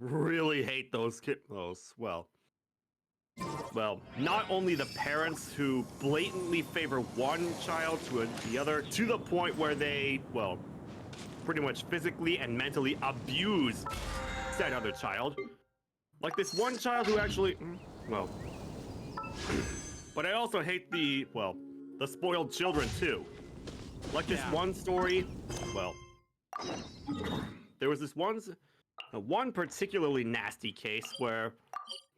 really hate those well, not only the parents who blatantly favor one child to the other to the point where they, well, pretty much physically and mentally abuse said other child. Like this one child who actually, well, but I also hate the spoiled children too. Like this one story, well, there was this one particularly nasty case where,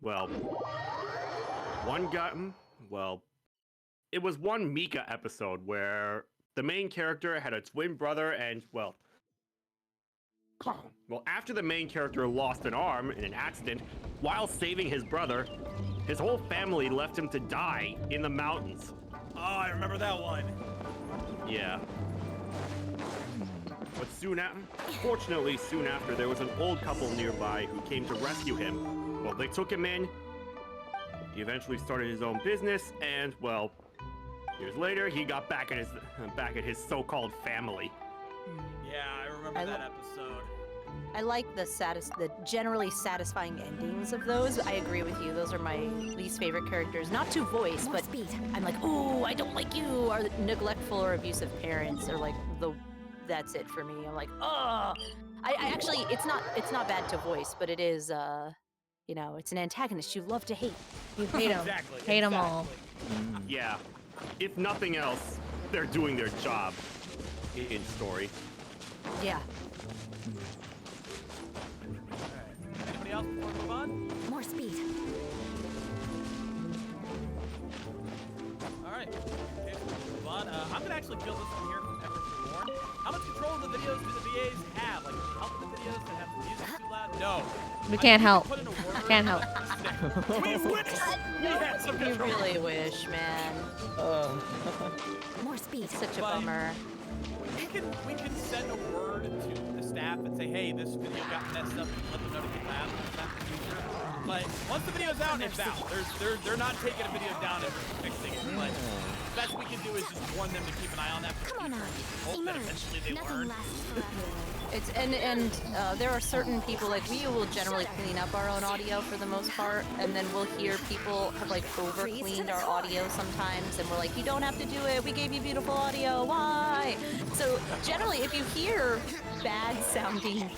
well, one guy, well, it was one Mika episode where the main character had a twin brother and, well, after the main character lost an arm in an accident while saving his brother, his whole family left him to die in the mountains. Oh, I remember that one. Yeah. But fortunately, soon after, there was an old couple nearby who came to rescue him. Well, they took him in. He eventually started his own business, and, well, years later, he got back at his so-called family. Yeah, I remember that episode. I like the generally satisfying endings of those. I agree with you. Those are my least favorite characters. Not to voice, but I'm like, ooh, I don't like you. Or neglectful or abusive parents are like that's it for me. I'm like, oh. I actually, it's not bad to voice, but it is, you know, it's an antagonist you love to hate. You hate them. Exactly. Hate them all. Yeah. If nothing else, they're doing their job in story. Yeah. Anybody else before we move on? More speed. All right. Okay, so we'll move on. I'm gonna actually kill this one here from Empress Reborn. How much control of the videos do the VAs have? Like, can you help with the videos that have the music too loud? No. We can't help. Put in a word. Can't help. We wish. We had some You control. really wish, man. More speed. Such a Buddy. bummer. We can send a word to the staff and say, hey, this video got messed up, and let them know to get loud in the future. But once the video's out, it's out. They're not taking a video down and fixing it. But the best we can do is just warn them to keep an eye on that. Come on now. Hope that Emerge. eventually they Nothing learn. lasts forever. It's there are certain people, like we will generally clean up our own audio for the most part, and then we'll hear people have like over cleaned our audio sometimes, and we're like, you don't have to do it, we gave you beautiful audio, why? So generally if you hear bad sounding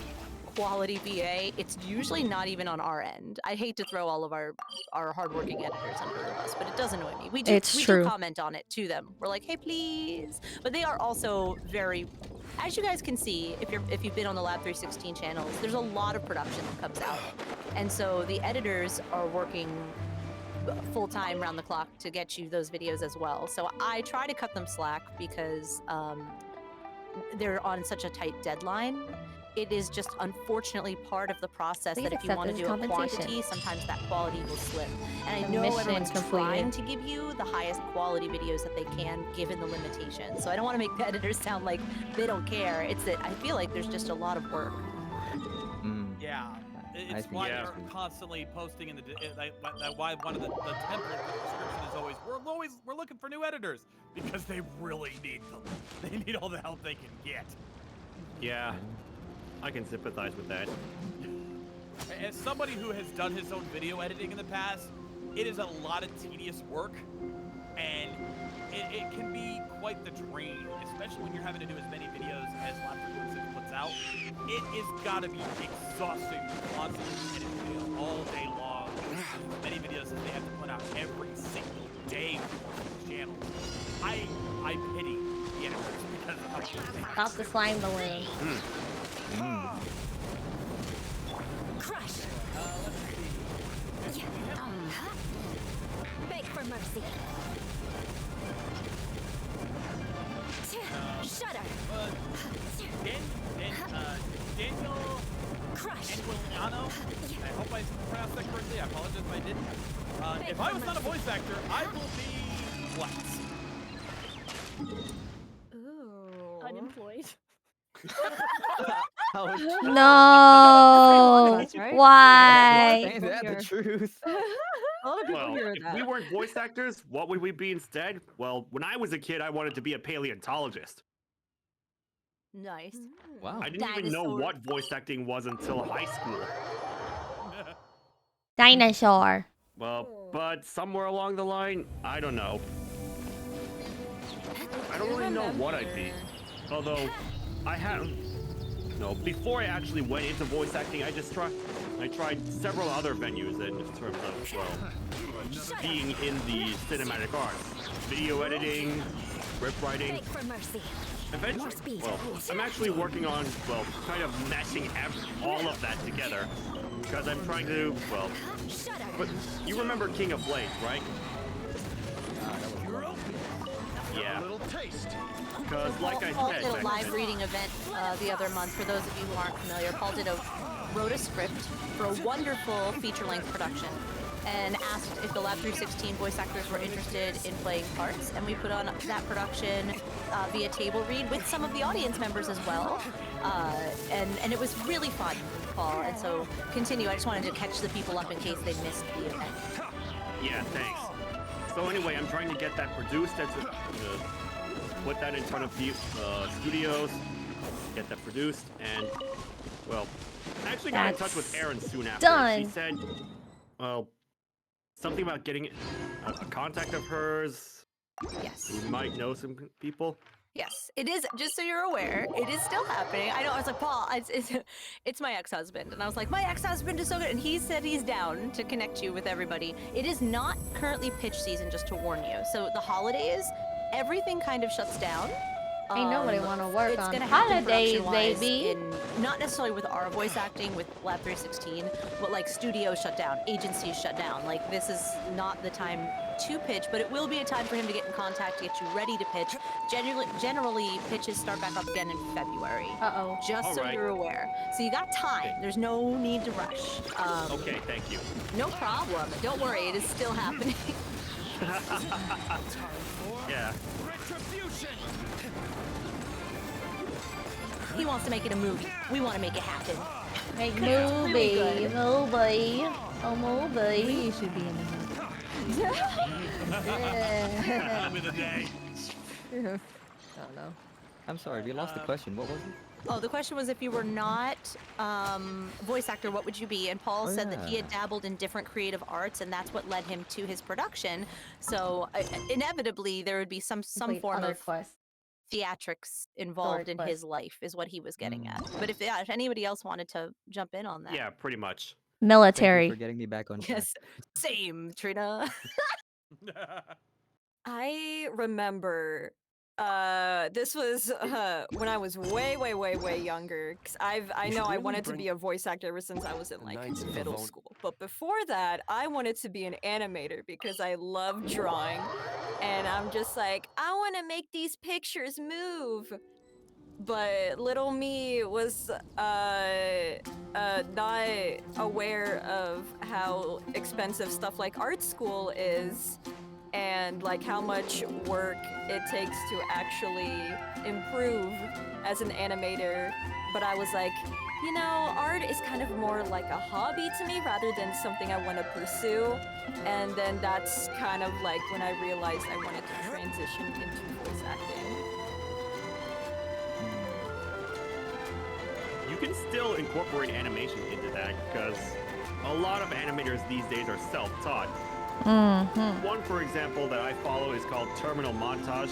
quality VA, it's usually not even on our end. I hate to throw all of our hardworking editors under the bus, but it does annoy me. We do comment on it to them. We're like, hey, please. But they are also very, as you guys can see, if you've been on the Lab 316 channels, there's a lot of production that comes out, and so the editors are working full time around the clock to get you those videos as well. So I try to cut them slack because they're on such a tight deadline. It is just unfortunately part of the process Please that if you want to accept do this a quantity, sometimes that quality will slip. And I know everyone's trying to give you the highest quality videos that they can, given the limitations. So I don't want to make the editors sound like they don't care. It's that I feel like there's just a lot of work. Yeah. It's why they're constantly posting in the why one of the template for the description is always we're looking for new editors because they really need them. They need all the help they can get. Yeah. I can sympathize with that. As somebody who has done his own video editing in the past, it is a lot of tedious work, and it can be quite the drain, especially when you're having to do as many videos as Lab 316 puts out. It is gotta be exhausting to constantly edit videos all day long. As many videos as they have to put out every single day for the channel. I pity the editors because of how much they Stop the slime balloon. Crush. let's see. Beg for mercy. Shudder. Daniel Crush. Anguiliano. I hope I pronounced that correctly. I apologize if I didn't. If I was not a voice actor, I will be what? Ooh. Unemployed. No. Why? Ain't that the truth? A lot of people Well, hear if that. we weren't voice actors, what would we be instead? Well, when I was a kid, I wanted to be a paleontologist. Nice. Wow. I didn't even know what voice acting was until high school. Dinosaur. Well, but somewhere along the line, I don't know. I don't really know what I'd be. Although, I have... No, before I actually went into voice acting, I tried several other venues in terms of, well, being in the cinematic arts. Video editing, script writing. Beg for mercy. Eventually, well, I'm actually working on, well, kind of meshing all of that together. Because I'm trying to, well... But you remember King of Blades, right? Yeah. Because, like I Paul said, did a back live then- reading event the other month. For those of you who aren't familiar, Paul wrote a script for a wonderful feature-length production and asked if the Lab 316 voice actors were interested in playing parts, and we put on that production via table read with some of the audience members as well, and it was really fun, Paul. And so continue. I just wanted to catch the people up in case they missed the event. Yeah, thanks. So anyway, I'm trying to get that produced and put that in front of the studios, get that produced, and, well, I actually got in touch with Erin soon after. Done. She said, well, something about getting a contact of hers. Yes. You might know some people. Yes, it is. Just so you're aware, it is still happening. I know. I was like, Paul, it's my ex-husband, and I was like, my ex-husband is so good, and he said he's down to connect you with everybody. It is not currently pitch season, just to warn you. So the holidays, everything kind of shuts down. Ain't nobody want to work It's on gonna happen holidays, production-wise baby. not necessarily with our voice acting with Lab 316, but like studios shut down, agencies shut down. Like this is not the time to pitch, but it will be a time for him to get in contact, to get you ready to pitch. Generally pitches start back up again in February. Uh-oh. Just so Alright. you're aware. So you got time. There's no need to rush. Okay, thank you. No problem. Don't worry, it is still happening. Yeah. He wants to make it a movie. We want to make it happen. Make It's really movie, good. movie, oh movie. You should be in the movie. That'll be the day. I don't know. I'm sorry, we lost the question. What was it? Oh, the question was if you were not voice actor, what would you be? And Paul said that he had dabbled in different creative arts, and that's what led him to his production. So inevitably, there would be some Complete form other of quest. theatrics involved in quest. his life, is what he was getting at. But if anybody else wanted to jump in on that, Yeah, pretty much. Thank you Military. for getting me back on track. yes, same, Trina. I remember this was when I was way younger, because I know I wanted to be a voice actor ever since I was in like middle school. But before that, I wanted to be an animator because I love drawing, and I'm just like, I want to make these pictures move. But little me was not aware of how expensive stuff like art school is, and like how much work it takes to actually improve as an animator. But I was like, you know, art is kind of more like a hobby to me rather than something I want to pursue. And then that's kind of like when I realized I wanted to transition into voice acting. You can still incorporate animation into that because a lot of animators these days are self-taught. Mm-hmm. One, for example, that I follow is called Terminal Montage.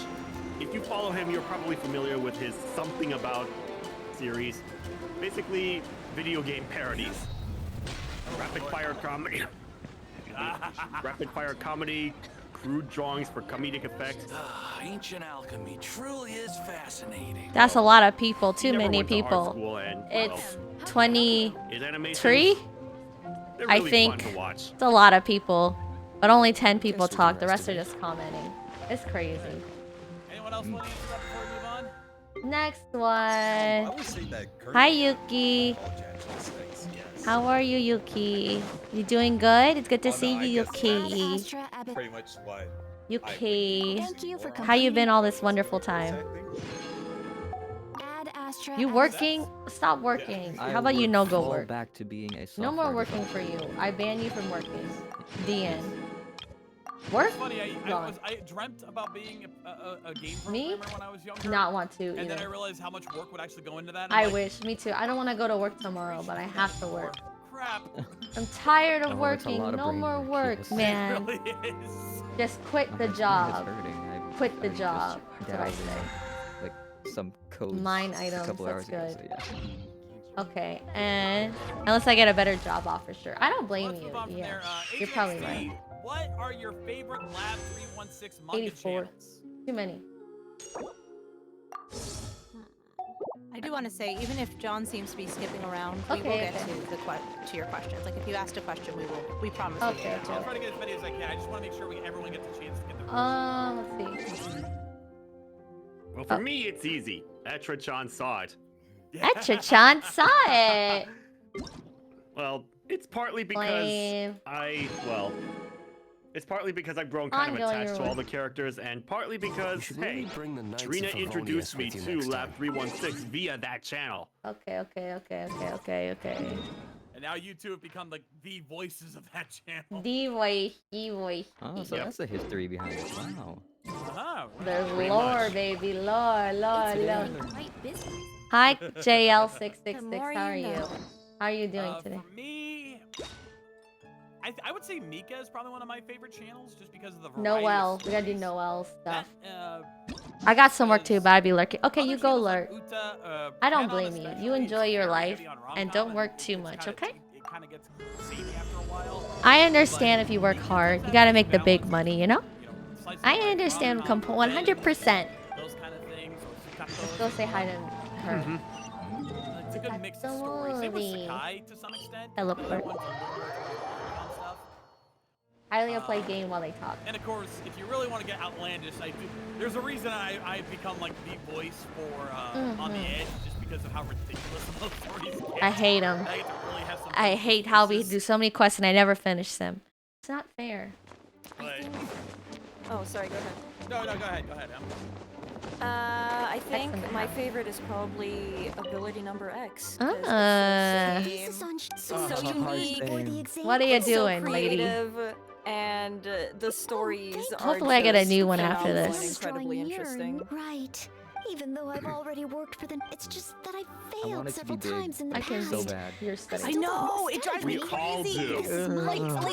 If you follow him, you're probably familiar with his Something About series. Basically, video game parodies. Rapid-fire comedy. Rapid-fire comedy, crude drawings for comedic effect. Ancient alchemy truly is fascinating. That's a lot of people. He Too never many went to art people. school and, It's well, 23. his animations, they're I really think. fun to watch. It's a lot of people, but only 10 people Guess we talk. The rest are underestimate. just commenting. It's crazy. Anyone else want to answer that before we move on? Next I one. always say that Hi, Yuki. How are you, Yuki? You doing good? It's good to Oh, no, see I you, guess Yuki. Astra Abbott. pretty much what Yuki. Thank you for How you been completing- all this wonderful time? Add Astra You Abbott. working? Stop working. I How about you would no go fall work? back to being a No software more working developer. for you. I ban you from working. The end. Work? It's funny, Gone. I dreamt about being a game Me? programmer when I was younger. Not want to And then I either. realized how much work would actually go into that. I I'm like, wish. Me too. I don't want to go to work tomorrow, but I have to work. crap. crap. I'm tired of Oh, it's a working. lot of No brain more work, work, people say. man. It really is. Just quit the My job. brain is hurting. Quit the I job. just That's what I downloaded, say. like some codes Mine a items, couple that's hours ago. good. So yeah. Okay, and unless I get a better job offer, sure. I don't blame Let's you. move on from Yeah, there. you're probably HXT, right. what are your favorite Lab 316 manga 84. channels? Too many. I do want to say, even if John seems to be skipping around, we will Okay, get okay. to your questions. Like if you asked a question, we promise we Okay, will. I'll okay. try to get as many as I can. I just want to make sure everyone gets a chance to get their Let's see. Well, for me, it's easy. Etra-chan saw it. Etra-chan saw it. Well, it's partly because Lame. it's partly because I've grown kind of Ongoing attached to rule. all the characters, and partly You because, should really hey, bring the Knights Trina of introduced Favonius me with you to next Lab time. 316 via that channel. Okay. And now you two have become like the voices of that channel. The voice. Oh, so that's the history behind it. Wow. Uh-huh. There's Pretty lore, much. baby. Lore. Yeah. Quite busy. Hi, The JL666. more How are you you? know. How are you doing today? For me, I would say Mika is probably one of my favorite channels, just because of the variety Noel. of We gotta do stories. Noel stuff. That, I got some work too, but I'd be lurking. Okay, other you go channels lurk. like Uta, I don't Canon blame you. You especially, enjoy it's your very life heavy on and rom-com, don't work too it's much, kinda- okay? It kind of gets samey after a while. I understand if you work Mika hard. does You gotta have make the balance big money, you know? slice of I life understand rom-com, 100%. those kind of things. Or Let's go say hi to her. It's a good mix of stories. Same with Sakai to some extent. Teleport. The other ones are a little more rom-com stuff. I only play game while they talk. And of course, if you really want to get outlandish, there's a reason I've become like the voice for On the Edge, just because of how ridiculous some of those stories get. I hate them. I get to really have some I fun hate how we voices, do so many quests and I never finish them. It's not fair. but- Oh, sorry, go ahead. No, go ahead. I think Excellent. my favorite is probably ability number X. 'cause Ah. it's so same, so hard unique, thing. What are you so doing, lady? creative, and the stories are Hopefully I get a just new one after phenomenal this. and incredibly interesting. Right. Even though I've already worked for them, it's just that I've I failed want it to several be big. times in the I can past. So bad. You're I studying. know, it drives me We all crazy. do.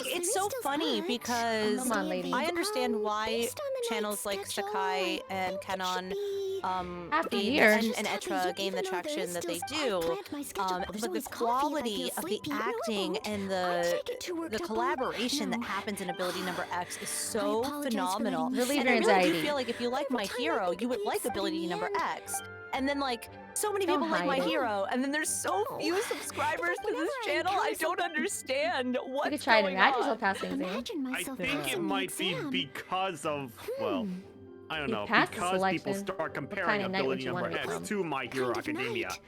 It's so funny because Come on, lady. I understand why Based on the channels night's like schedule, Sakai I and think it Canon should be- Half a gain year. and Just have Etra the- gain even the though there traction is that they still- I've do. planned my schedule. There's But the always coffee if I quality feel of the sleepy. No, I acting won't. and Why would I the get too worked the up on- collaboration that No. happens in Ability Number X is I so apologize for phenomenal. letting you Relieve And your I really anxiety. do feel like if you like Every My time I Hero, think you it would could like be said in Ability the Number end. X. And then like so many Don't people like hide My it. Hero, and then there's so few No. subscribers to Whenever this I channel. I encounter don't something- understand what's You could try to going imagine on. yourself passing exam. Imagine I myself think it passing the might be exam. because of, well, I don't You know, passed the because people selection. start comparing kind of knight would Ability you Number wanna X become? to My Hero Kind of Academia. knight.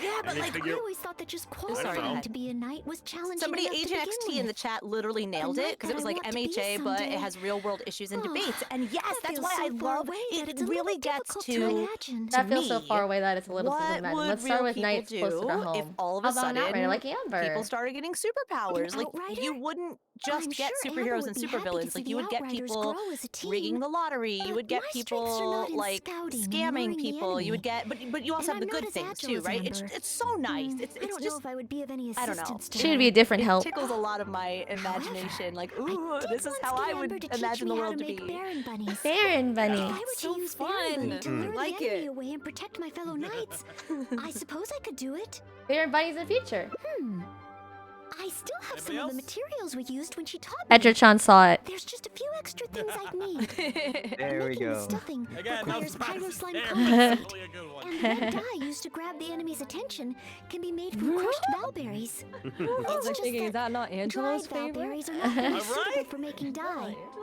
Yeah, but And they like figure- I always thought that just Sorry, qualifying Mel. to be a knight was challenging Somebody, enough to Agent begin XT in the with. chat literally nailed night it because it that was I like want to be MHA, but it someday. has real world issues and Oh, debates. And yes, that that's feels why I so far love away that it. it's a Really little gets difficult to imagine. That feels so me, far away that it's a little what difficult to imagine. would Let's start real with people knights closer to do home. if all of How a about not, sudden right? Like Amber. people started getting superpowers? Like outrider? you wouldn't just I'm get sure Amber superheroes would and be happy to supervillains. see Like the you would get Outriders people grow as a team, rigging the lottery. You but would get my strengths are people not in like scouting and scamming luring the people. You would enemy. get, but you also And have the I'm good not as things agile too, as right? Amber. It's so nice. I It's don't know just if I would be of any I don't know. assistance to She would her. be a different it help. tickles a lot of my imagination. Like, ooh, did this is once how get I Amber would to teach imagine the me how world to make be. Baron bunnies. Baron Bunny. If I were So to use fun. Baron Bunny to lure Like the enemy it. away and protect my fellow knights, I suppose I could do it. Baron Bunny's in the future. I still have some Anybody of the else? materials we used when she taught me. Etra-chan saw it. There's just a few extra things I'd need. There we Making the go. stuffing Again, no requires pyro surprises slime there, but concentrate. it's really a good one. And the red dye used to grab the enemy's attention can be made from crushed valberries. It's just thinking, is that not dried Angela's favorite? valberries are not very suitable Alright. for making dye.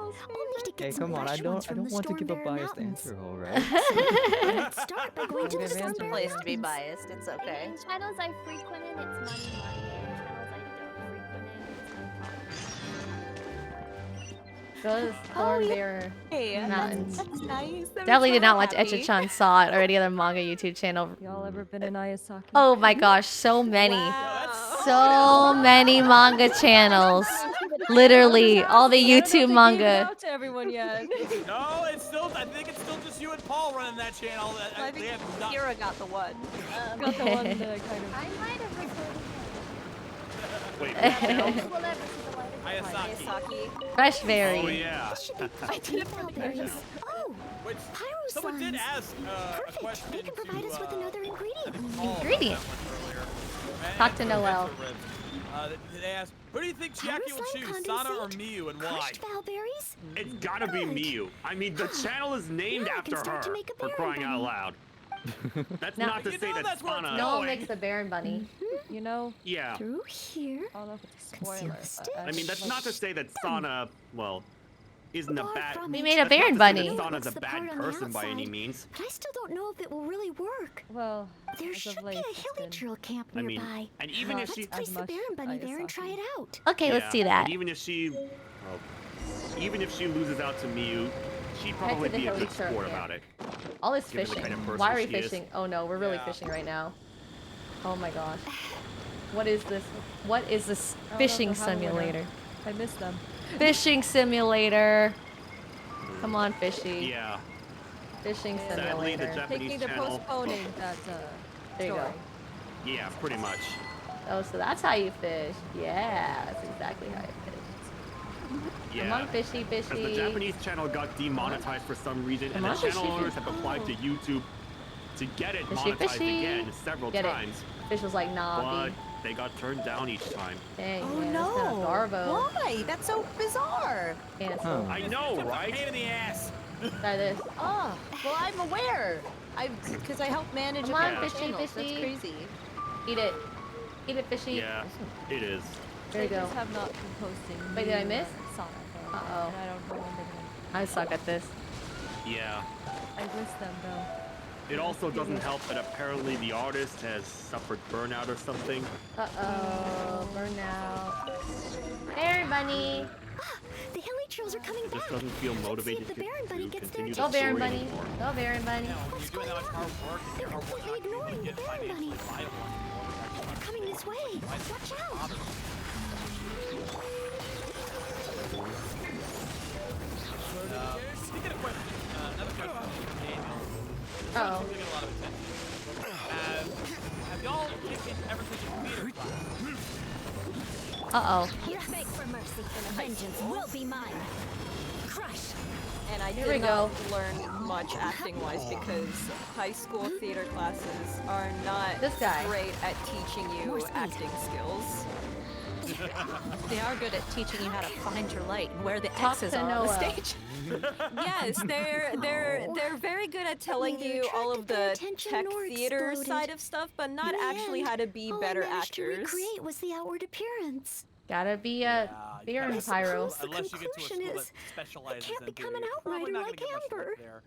I'll need to get Hey, some come on! I fresh ones don't from the want to give a Stormbearer biased Mountains. answer, all right? Let's start by going to the Good answer. Stormbearer Place to be Mountains. biased. It's okay. In channels I frequent in, it's money. In channels I don't frequent in, it's Go to the Stormbearer Hey, Mountains. that's nice. I'm Definitely did so not watch happy. Echa-chan Saw It or any other manga YouTube channel. Y'all ever been in Ayasaki? Oh my gosh, so many. That's So many manga channels. Literally, all the I don't know if YouTube they gave it manga. out to everyone yet. No, it's still. I think it's still just you and Paul running that channel. I They think have not- Kira got the one. Got the one that kind of. I might have recorded Wait, what channel? Ayasaki. Ayasaki. Fresh berry. Oh yeah. I did Blueberries. Oh, Which pyro someone did slimes. ask a Perfect. question They can provide to, us with another ingredient. Ingredient. earlier. Talk to And Noel. to Ribs. They asked, who do you think Pyro Chiaki will slime choose, Sana or condensate, Miyu, and why? Crushed valberries. It's gotta be Good. Miyu. I mean, the channel is named Now I can after start to her. make a For Baron crying out bunny. loud. That's Now- not to You say know that that's where it's Sana. No one going. makes the Baron bunny. You know, Yeah. Through here. I don't know if it's a Conceal spoiler. the stick. I mean, that's not to say that Sana, well, isn't a Far bad. from We it. made a That's not Baron to say bunny. that Sana's What's a the bad part on the person by any outside? means. But I still don't know if it will really work. Well, There as should of be late, a it's hilly been- drill camp I mean, nearby. and even Not if she, Let's place as the much Baron bunny there and Ayasaki. try it out. Okay, let's yeah, do that. And even if she, well, even if she loses out to Miyu, she'd Head probably to the be a hilly good trail sport camp. about it. All this Given the fishing. kind of person Why are we she is. fishing? Oh no, we're really Yeah. fishing right now. Oh my gosh. What is this? What is this I don't know fishing if they'll have a winner. simulator? I miss them. Fishing simulator. Come on, fishy. Yeah. Fishing Sadly, the simulator. Japanese Thinking they're channel. postponing that There you go. story. Yeah, pretty much. Oh, so that's how you fish. Yeah, that's exactly how you fish. Yeah. Come on, fishy, As the fishy. Japanese channel got demonetized for some reason, Come and on, the channel fishy, owners fish. have applied to YouTube to get it Fishy, monetized fishy. again several Get it. times, Fish was like, nah, but B. they got turned down each time. Dang, Oh man, that's kind of no! garbo. Why? That's so bizarre. Cancel. I know, It's a right? pain in the ass. Try this. Oh, well, I'm aware. Because I help manage Come a on, couple fishy, channels. fishy. That's crazy. Eat it. Eat it, fishy. Yeah, it is. There you They go. just have not been posting. Wait, did I new, miss? Sonic, Uh-oh. and I don't remember them. I suck at this. Yeah. I miss them though. It also doesn't help that apparently the artist has suffered burnout or something. Uh-oh. Burnout. Baron bunny. The hilly trails are coming back. Just doesn't feel Let's see motivated if the to Baron bunny gets there continue too. Go, the Baron story bunny. anymore. Go, Baron bunny. You know, when you're doing that much hard work and your hard work not completely really ignoring get the Baron bunny. financially viable anymore, it's actually They're coming this way. Watch out. Speaking of questions, another question from Daniel. Uh-oh. Something a lot of attention. Have y'all ever taken theater class? Uh-oh. Beg for mercy. Vengeance will be mine. Crush. And I Here we did go. not learn much acting-wise because high school theater classes are not This guy. great at teaching More you speed. acting skills. They are good at teaching you how to find your light and where the Talk X's to are on the Noah. stage. Yes, they're very good at telling Neither you all of attracted their the attention tech nor theater exploded. side of stuff, but not In the actually end, how to be all better I managed to actors. recreate was the outward appearance. Gotta be a you Baron gotta- pyro. suppose the Unless you get to a conclusion school is, that specializes can't in become theater, an you're probably outrider not like gonna get much work Amber. there.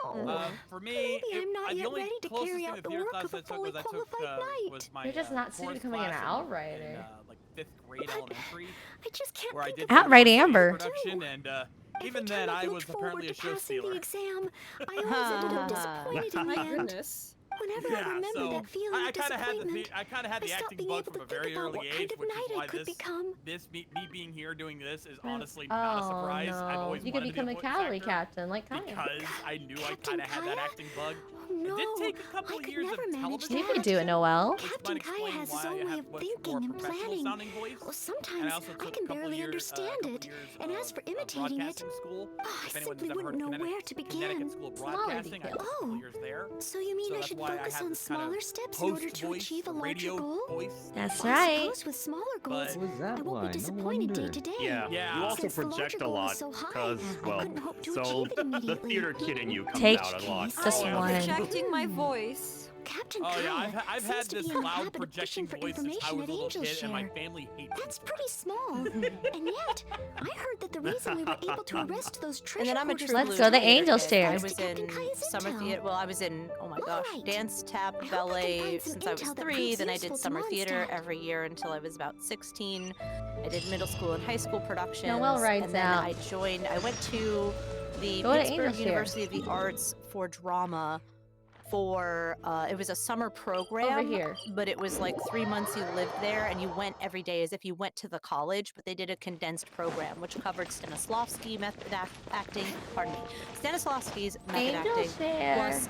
Oh, For me, maybe I'm not the yet only ready to closest carry thing out to the theater work class of a I took fully was I took qualified knight. was my You're just not suited to fourth becoming an class outrider. in like 5th grade But elementary, I just can't where I think did of some Outright stage Amber. production, and Every even time then I I looked was forward apparently a to show passing the stealer. exam, I always ended up disappointed in the My end. goodness. Whenever I Yeah, remember so that feeling I of kind of had disappointment, I kind of had I the stopped acting being bug able from a to think very about early what age, kind of which is knight I why could become. me being here doing this is Oh, honestly not a surprise. I've no. always You could wanted become to a be a voice Cali actor captain, like Kaya. because I knew I Captain kind of had that Kaya? acting bug. No, It did take a couple I could years of never manage television You that. could do it, Noel. which Captain might Kaya explain has his why I own way have of much thinking more and professional planning. sounding voice. Well, And sometimes I also I took can a couple barely years, understand couple it. years And as of- for of imitating it, broadcasting school, oh, I if anyone's simply ever wouldn't heard know Connecticut, where to begin. Connecticut School of Smaller Broadcasting, I details. took a couple Oh. years there. So you mean So I that's should why I focus have on this kind of smaller steps in order post to voice, achieve a larger radio goal? voice. That's Well, I right. suppose with smaller goals, Was that I won't why? be No disappointed day wonder. to day. Yeah. Yeah. You also Since the larger project a goal lot is so high, because, I well, couldn't hope to so achieve it the immediately. theater kid in you comes Take out a lot. this So, one. Projecting my voice. Captain Oh Kaya yeah, I've seems had to this be in the loud habit of projecting fishing for voice since I information was at a little Angel kid, and my Share. family hates That's me. pretty small. And yet, I heard that the reason we were able to arrest those treasure And then I'm a hoarders true Let's blue go to theater Angel kid. Share. I was in Kaya's summer intel. theater. Well, I was in, oh my gosh, Alright. dance, tap, I hope I can ballet find some since I was intel that 3. proves Then I useful did to summer theater Mondstadt. every year until I was about 16. I did middle school and high school productions. Noel writes and then out. I went to the Go to Pittsburgh Angel Share. University of the Arts for drama for, it was a summer program. Over here. But it was like 3 months you lived there and you went every day as if you went to the college, but they did a condensed program which covered Stanislavski method acting, pardon me, Stanislavski's method Angel acting, Share. plus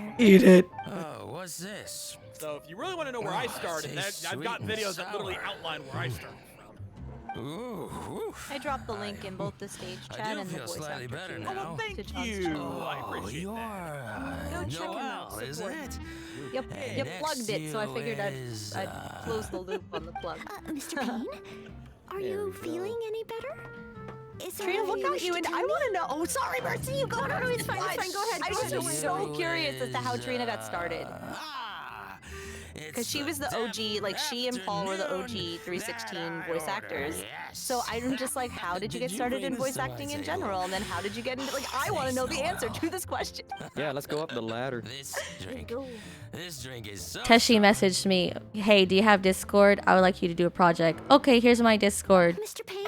later. Eat it. Oh, what's this? So if you really want to know where I started, tastes I've got sweet and videos that literally sour. outline where I started from. Ooh. I dropped the link in both the stage I chat do and the feel voice slightly actor better too. now. Oh, well, thank To John's you. channel. I appreciate you're that. check him out, Noel, isn't support it? Yep, Hey, you next plugged to it, so I you figured is, I'd close the loop on the plug. Mr. Payne, are There you we go. feeling any better? Is there Trina, what anything you got wish you to in? tell I me? want to know. Oh, sorry, Mercy. You go. No, it's fine, it's fine. Go ahead, I go was ahead, just don't so curious as to how Trina got started. Because she was the OG, like she and Paul were the OG 316 voice actors. So I'm just like, how did you get started in voice acting in general? And then how did you get into, like, I want to know the answer to this question. Yeah, let's go up the ladder. This drink is so Teshi messaged me, hey, do you have Discord? I would like you to do a project. Okay, here's my Discord. Mr. Payne?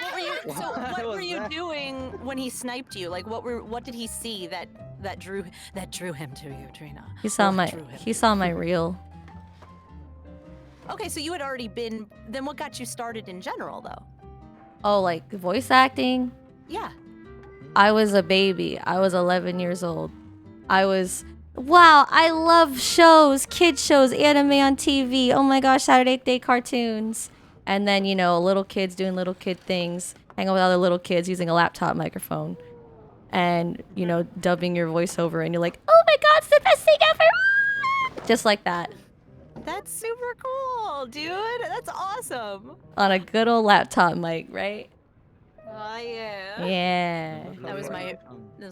What were you, so what were you doing when he sniped you? Like, what did he see that drew him to you, Trina? He saw What my drew him? he saw my reel. Okay, so you had already been. Then what got you started in general, though? Oh, like voice acting? Yeah. I was a baby. I was 11 years old. Wow, I love shows, kid shows, anime on TV. Oh my gosh, Saturday day cartoons. And then, little kids doing little kid things, hanging with other little kids using a laptop microphone. And, dubbing your voiceover, and you're like, oh my god, it's the best thing ever! Just like that. That's super cool, dude. That's awesome. On a good old laptop mic, right? Oh yeah. Yeah. That was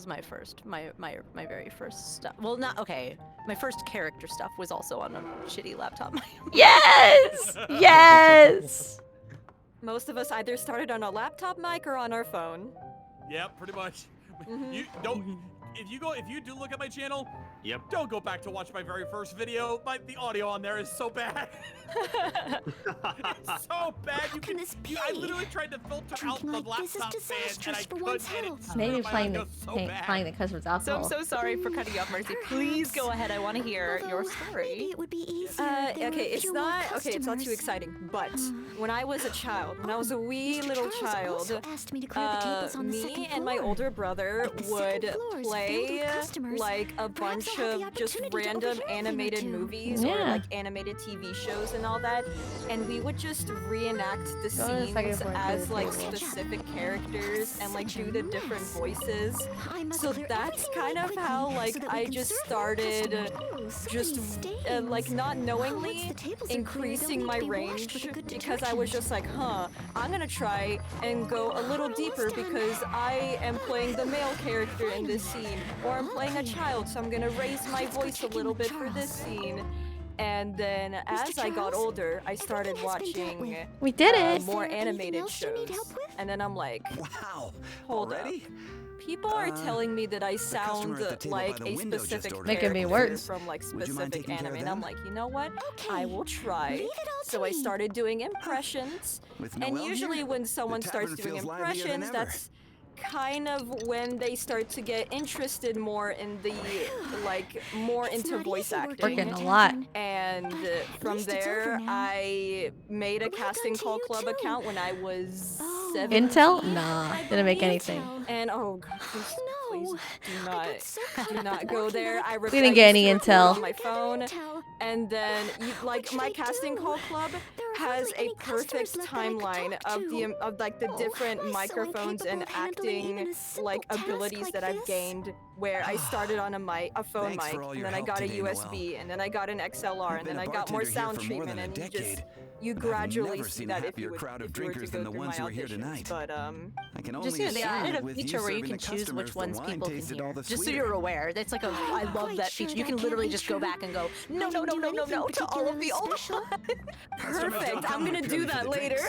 my first, my very first stuff. Well, not okay. My first character stuff was also on a shitty laptop. Yes! Yes! Most of us either started on a laptop mic or on our phone. Yep, pretty much. You don't. If you do look at my channel, Yep. don't go back to watch my very first video. The audio on there is so bad. It's so bad. can this be? I literally tried to filter out Drinking the like this is laptop fan, and disastrous I for one's couldn't. health. Maybe My playing audio's so bad. playing the customer's So I'm alcohol. so sorry for cutting you off, Mercy. Please go ahead. I want to hear your Maybe story. it would be easier if there were Okay, it's fewer not okay. It's not too customers. exciting. But when I was a child, when I was a wee Mr. little Charles child, also asked me to clear the tables on the second me and my floor. older brother But the second would floor is filled play with customers. like a Perhaps bunch I'll have the of just opportunity to random overhear a thing or animated two. movies or Yeah. like animated TV shows and all that, and we would just reenact the Go to the second scenes floor and as clear like the table. specific characters and like do the different voices. I must So clear that's everything kind really of how quickly like so that we I can just serve more started customers. So just many stains. like not Once knowingly the tables are clear, they'll increasing need my to be washed range with a good because I was detergent. just like, I'm gonna try and go a little deeper because I am playing the male character in this scene, or I'm playing a child, so I'm gonna raise my voice a little bit for this scene. And then as I got Charles, older, I started everything has been dealt watching with. We did it. Is more there anything animated else you need shows. help with? And then I'm like, Wow. hold Already? up. People are telling me that I sound customer at the table by like the a window just specific ordered Making me character worse. from like Would you mind specific taking care anime, of and I'm them? like, you know what? I Okay. will try. Leave it all to So I me. started doing impressions, With and Noel usually here, when someone the starts tavern doing feels livelier than impressions, ever. that's kind of when they start to get interested more in the like more It's into not voice easy acting. working in Working a a lot. tavern. And At from least it's there, over now. I made a Well casting done to call you club too. account when I was Oh. 17. Intel? Nah, I didn't make believe. anything. And oh god, please, No. please do I not, got so caught do up not in go working there. on it. I We didn't get any used to record intel. on my phone, Intel. and then like should my I casting do? call club There are has hardly a any customers perfect left that I could timeline talk of to. of like the Oh, different am I so microphones and incapable of handling even acting a simple like task abilities like that I've this? gained. Where I started on a phone Thanks mic, for all and your then I help got a today, USB, Noel. and then I got an XLR, I've and been then a I got more bartender here sound for more treatment, than a and you just decade, you but I've gradually never see seen that a if you happier would crowd of if you were to drinkers go than the through ones my who are here auditions. tonight. But I can Just only so they assume added that a with you feature where you serving can the choose customers, which the ones wine people can tasted hear. all the Just so sweeter. you're aware. That's like I love Quite that sure feature. You that can can't literally be just go true. back and go, I no, no, didn't no, do no, no, no, anything to all of the old particularly ones. perfect. I'm gonna do that later.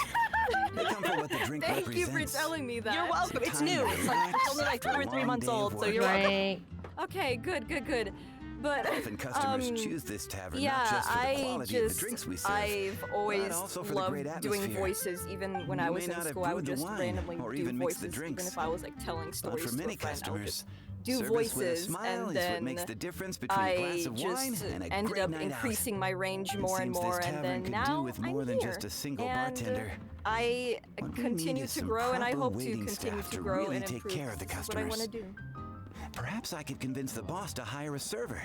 They come for what the drink Thank you for represents. telling me that. You're welcome. It's Time new. to It's like relax it's only like 2 after or a 3 long months day of old, so work. you're welcome. Right. Okay, good. But Often customers choose this tavern yeah, not just for the I quality of the just drinks we serve, I've but always also for the loved great doing atmosphere. voices. Even when You I may was in not have school, I would brewed the just wine randomly or do even mix voices, the even drinks. if I was like telling But stories for to many a friend. I would customers, just do service with a voices, smile and is what then makes the difference between a glass I of wine just and a ended great up night increasing out. my range It more and seems more, this and tavern then could now do with more I'm than here. just a single and bartender. I What we continue need is to some grow, and I proper hope to waiting continue staff to to grow really and take improve. care of the This is what I want to customers. do. Perhaps I could convince the boss to hire a server.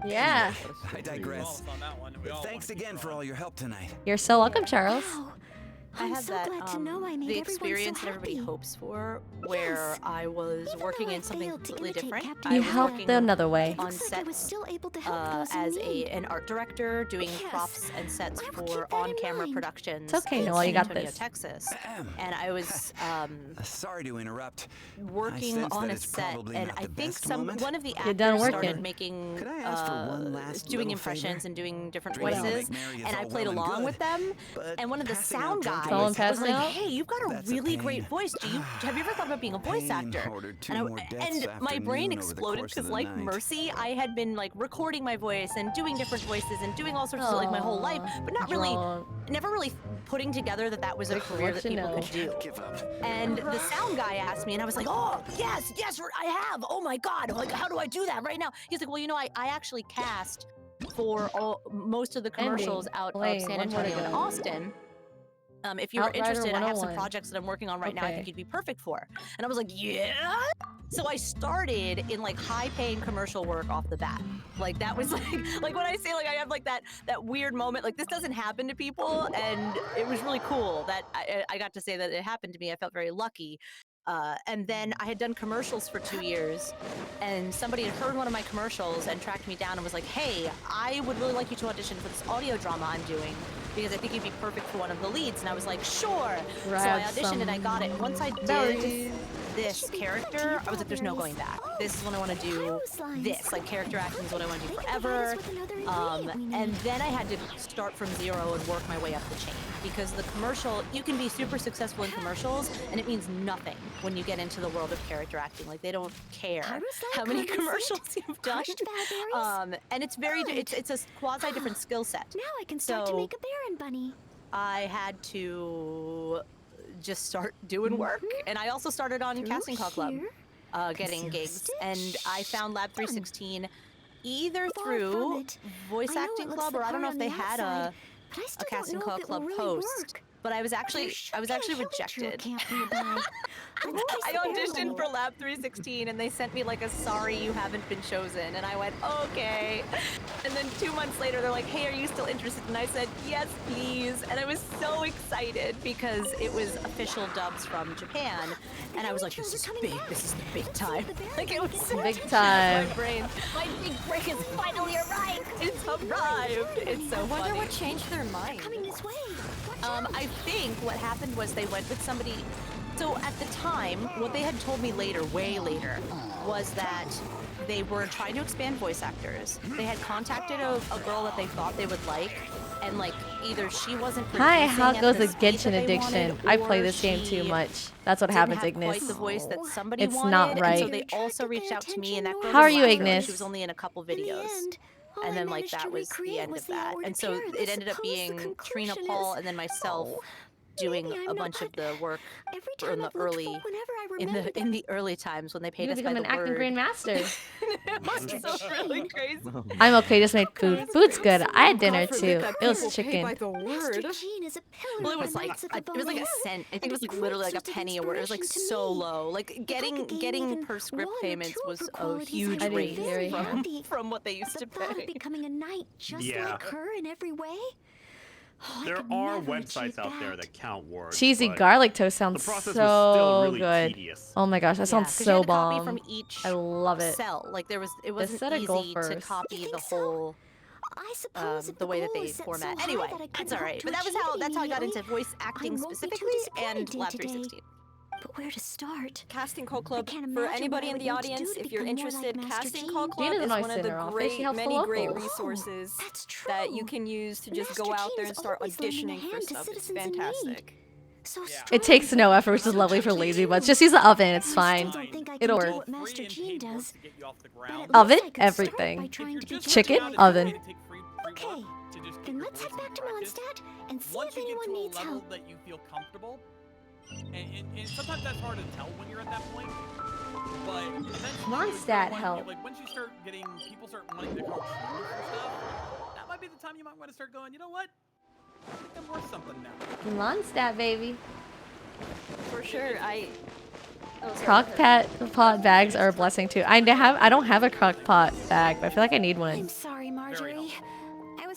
Yeah. I digress. On that one, we all Thanks wanna keep again for going. all your help tonight. You're so welcome, Charles. Wow. I I'm had so that glad to know I made the everyone so experience that everybody happy. hopes for, where Yes. I was Even working though I in something failed to completely imitate different. Captain I You was helped working another way. It on looks like I was sets still able to help those in as need. an art director, doing Yes. props and sets I will keep for that in on-camera mind. productions It's okay, in Noah, you San got Antonio, this. Texas. And I was Sorry to interrupt. I working sense on that a it's set, probably and not I the think best moment. one of the You're done actors started working. making Could I ask for one last doing little impressions favor? and doing different Drinking to voices, make merry is and I all played well and along good, with them. but And one of the passing out sound drunken guys Someone was passing like, out? "Hey, you've got a That's a really pain. great voice. Have you ever thought about being a voice Pain actor?" ordered 2 And, more deaths and my brain afternoon over the exploded course of because, the like night. Mercy, I had been like recording my voice and doing different voices and doing all sorts of like my whole life, but not really, Drunk. never really putting together that that was a Like, career what that you people know. could do. Give up. And the sound guy asked me, and I was like, "Oh, yes, I have. Oh my God! Like, how do I do that right now?" He's like, "Well, you know, I actually cast for most of the commercials out of Wait, San one more to Antonio and go. Austin. If you were Outrider interested, I have some 101. projects that I'm working on right now. I think Okay. you'd be perfect for." And I was like, "Yeah." So I started in like high-paying commercial work off the bat. Like that was like when I say like I have like that weird moment. Like this doesn't happen to people, and it was really cool that I got to say that it happened to me. I felt very lucky. And then I had done commercials for 2 years, and somebody had heard one of my commercials and tracked me down and was like, "Hey, I would really like you to audition for this audio drama I'm doing because I think you'd be perfect for one of the leads." And I was like, "Sure." So I Grab auditioned and I got it. Once I did berries. this character, I was like, "There's no going back. This is what I want to do. This, like character acting, is what I want to do forever." And then I had to start from zero and work my way up the chain because the commercial, you can be super successful in commercials, and it means nothing when you get into the world of character acting. Like they don't care how many commercials you've done. And it's very, it's a quasi different skill set. Now I can start to So make a Baron bunny. I had to just start doing work, and I also started on Casting Call Club, getting gigs, and I found Lab 316 either Far through from it. Voice I know it Acting looks Club, the or I don't part know on if they the had outside, a but I still Casting don't know Call if it Club will really post. work. But I was There actually should be a hidden rejected. camp nearby. I auditioned for Lab 316 and they sent me like a "sorry, you haven't been chosen," and I went, "Okay." And then 2 months later they're like, "Hey, are you still interested?" And I said, "Yes, please." And I was so excited because it was official dubs from Japan, and I was like, "This is big. This is the big time." Like it was so Big time. My brain, my big break has finally arrived. It's arrived. It's so Wonder funny. what changed their mind. Coming this way. I think what happened was they went with somebody. So at the time, what they had told me later, way later, was that they were trying to expand voice actors. They had contacted a girl that they thought they would like, and like either she wasn't. Hi, how producing at goes the speed that Genshin they addiction? wanted, I play or this game too she much. That's what didn't happens, have Ignis. quite the voice that somebody It's wanted, not and so right. they also reached out to me, and that girl How was are you, last year, like, Ignis? She was only in a couple In the videos. end, all And I then, like, managed to that was the recreate end was of that. the And so order it ended up suppose the being Trina conclusion Paul is- and then myself Oh, doing maybe I'm a not, bunch of but the work every in time the I've looked early, for whenever I in remembered the in the early times when they paid You us by become the an acting word. grandmaster. It must so really crazy. I'm okay, just made food. Food's good. I had dinner God forbid too. that It was people pay by chicken. the Master word. Jean is a pillar Well, it of was the like Knights of the it was like a Bonnet. cent. I think and it was like great literally like a source of penny a word. It was like inspiration to so me. low. Like If I could gain getting even per script one or payments two was of her a qualities, huge I'd be raise very from happy. what they used The to thought of pay. becoming a knight just Yeah. like her in every way. Oh, I There could are never websites achieve out there that. that count words. Cheesy but garlic toast The sounds process was so still really good. tedious. Oh my gosh, that Yeah, sounds 'cause you so had to copy bomb. from each I love it. cell. Like there was, it This wasn't said a goal easy to first. copy You the think so? whole I suppose if the way that goal they is set format. so high Anyway, that I that's couldn't all hope right. to But achieve it that's how I got into immediately, voice acting I won't be too specifically and disappointed Lab today. 316. But where to start? Casting Call Club, can't for imagine anybody what in I the would need to audience, do to if you're become more like interested, Master Casting Jean. Call Club Gina's a is nice one of the singer office. She great, helps the many great locals. resources That's true. that you can use to just Master go out Jean there is and start always lending a auditioning for hand to stuff. It's citizens in need. fantastic. So Yeah. It takes no effort, which is lovely for lazy butts. Just use the oven, it's I fine. still don't think I can It'll do work. what Master Free and Jean paid work does. to get you off the But ground. at Oven, least I could start everything. by If trying you're to be just Chicken, starting out, it's oven. okay to take free work Okay, to just get then your let's head voice back to practice. Mondstadt and see Once if you get anyone to a needs level help. that you feel comfortable, and sometimes that's hard to tell when you're at that point, but eventually Mondstadt you're help. like once you start getting people start wanting to come for stuff, that might be the time you might want to start going, you know what? I think I'm worth something now. Mondstadt, baby. For sure, Crock pot bags are a blessing too. I don't have a crock pot bag, but I feel like I need I'm one. sorry, Marjorie. I was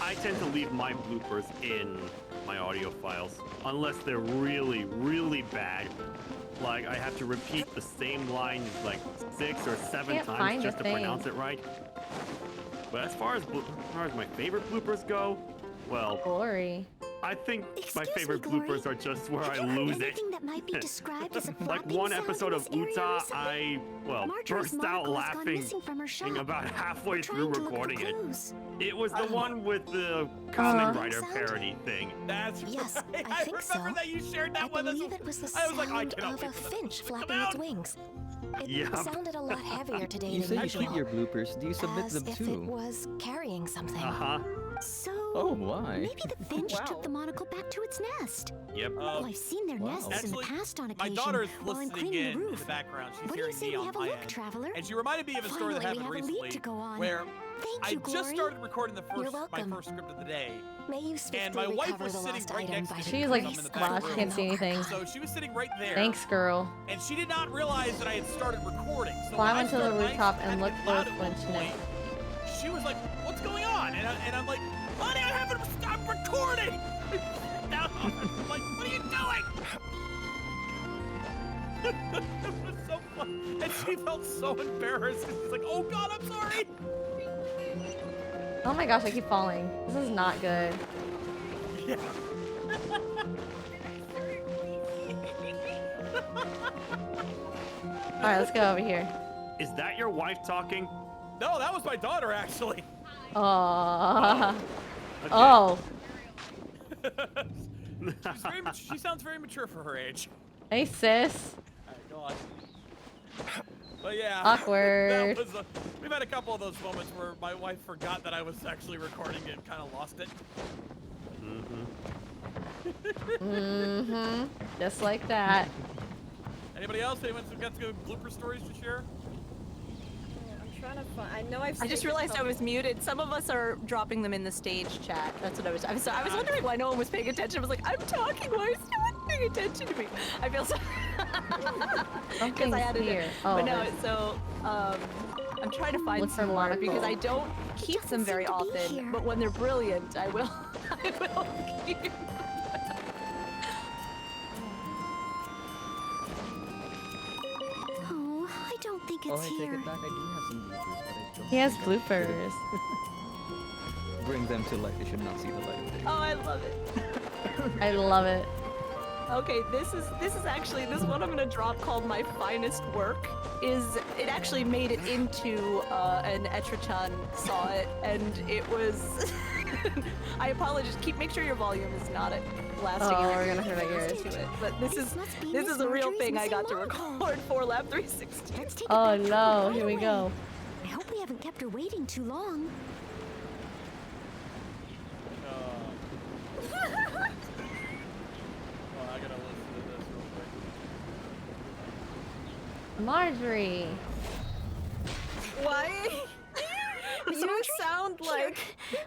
I tend to leave my bloopers in my audio files unless they're really, really bad. Like I have to repeat the same line like 6 or 7 Can't times find just a to thing. pronounce it right. But as far as my favorite bloopers go, well, Glory. I think my Excuse me, favorite Glory. bloopers are just where Have I you heard lose it. anything that might be described as a Like flapping one sound episode in of this area Uta, recently? Marjorie's burst out monocle has gone laughing missing from her shop. about halfway We're through trying to look for recording it. clues. It was the one with the Kamen Rider Sound? parody thing. That's Yes, right. I think remember so. that you shared that I with us. believe it was the I was like, I sound cannot of wait a for this finch to come flapping its out. wings. It Yep. sounded a lot heavier today You than say you usual. keep your bloopers. Do you submit as them if it too? was carrying something. Uh-huh. So Oh, why? maybe the finch Wow. took the monocle back to its nest. Yep. Oh, I've seen their Wow. nests in Actually, the past on my occasion daughter's while I'm listening cleaning in the the roof. background. She's What do you hearing say me we on have a my look, end. traveler? And she reminded me of a story that Finally, we happened have a lead recently to go on. where Thank I you, just Glory. started recording You're my welcome. first script of the day. May you swiftly And my wife recover was the sitting lost right item next by to the me. She's like, I'm in the back wow, she room. can't see anything. So she was sitting right there. Thanks, girl. And she did not realize that I had started recording. So Climb when I onto the started- I rooftop had and to look get for loud a at one flinch point. She was like, "What's going on?" And I'm like, "Honey, I haven't stopped recording." Now I'm like, "What are you doing?" It was so fun. And she felt so embarrassed. She's like, "Oh God, I'm sorry." Oh my gosh, I keep falling. This is not good. Yeah. Alright, let's go over here. Is that your wife talking? No, that was my daughter actually. Oh. Okay. Oh. She sounds very mature for her age. Hey, sis. Go on. But yeah. Awkward. We've had a couple of those moments where my wife forgot that I was actually recording it and kind of lost it. Mm-hmm. Just like that. Anybody else? Anyone's got some good blooper stories to share? I'm trying to find. I know I've. I just saved a realized I couple. was muted. Some of us are dropping them in the stage chat. That's what I was. I was wondering why no one was paying attention. I was like, I'm talking. Why is no one paying attention to me? I feel so. Something's I added here. it. Oh, But no, there's- so I'm trying to find Look for some more monocle. because I don't keep them very seem to be often. here. But when they're brilliant, I will. I will keep. Oh, I don't think Oh, it's I take here. it back. I do have some bloopers, but I don't. He has think it's good. bloopers. Bring them to light. They should not see the light of day. Oh, I love it. I love it. Okay, this is actually this one I'm gonna drop called My Finest Work. It actually made it into an Etrichan saw it, and it was. I apologize. Make sure your volume is not at blasting. Oh, your we're ear gonna hurt our ears. to it. But this is must be this Miss is a real Marjorie's thing I missing got to monocle. record for Lab 360. Let's take it Oh back no, right here we away. go. I hope we haven't kept her waiting too long. Well, I gotta listen to this real quick. Marjorie. Why? You sound like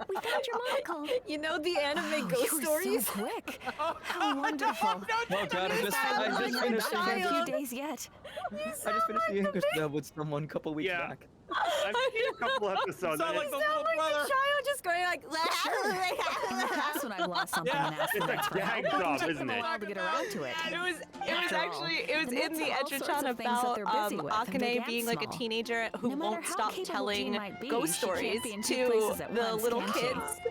We found your monocle. you know the anime Oh, ghost you were stories. so quick. How wonderful. Oh God, I just like finished a the English. child. Few days yet. I just finished the English dub with someone a couple weeks Yeah. back. I've seen a couple episodes. Sound like and the it's- little brother. Child just going like. That's when I've lost something Yeah. and asked It's for a it. gag job, isn't it? To get around to it. It was After all, actually it was the in Nets the have all sorts Etrichan of things that about they're busy with, and big Akane and being like a small. teenager who No matter won't how stop capable telling Jean might be, ghost she can't stories be in two to places at the once, little can she? kids.